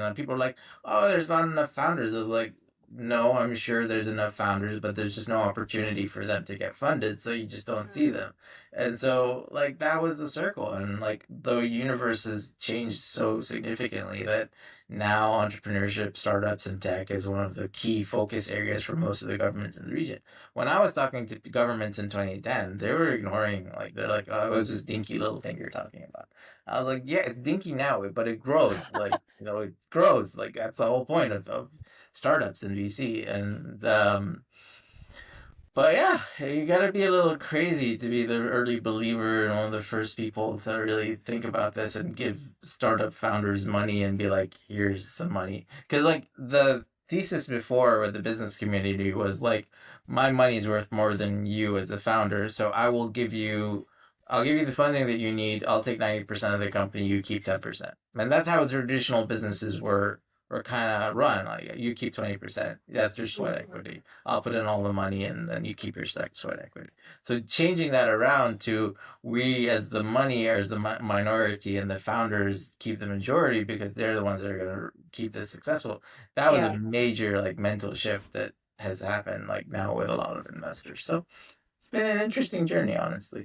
And people are like, oh, there's not enough founders. I was like, no, I'm sure there's enough founders, but there's just no opportunity for them to get funded, so you just don't see them. And so, like, that was the circle. And, like, the universe has changed so significantly that now entrepreneurship, startups, and tech is one of the key focus areas for most of the governments in the region. When I was talking to governments in 2010, they were ignoring, like, they're like, oh, it was this dinky little thing you're talking about. I was like, yeah, it's dinky now, but it grows. Like, it grows. Like, that's the whole point of startups in VC. But yeah, you gotta be a little crazy to be the early believer and one of the first people to really think about this and give startup founders money and be like, here's some money. Because, like, the thesis before with the business community was like, my money's worth more than you as a founder, so I'll give you the funding that you need. I'll take 90% of the company, you keep 10%. And that's how traditional businesses were kind of run. Like, you keep 20%. That's your sweat equity. I'll put in all the money and then you keep your sweat equity. So changing that around to we as the money as the minority and the founders keep the majority because they're the ones that are going to keep this successful. That was a Yeah. major like mental shift that has happened like now with a lot of investors. So it's been an interesting journey, honestly.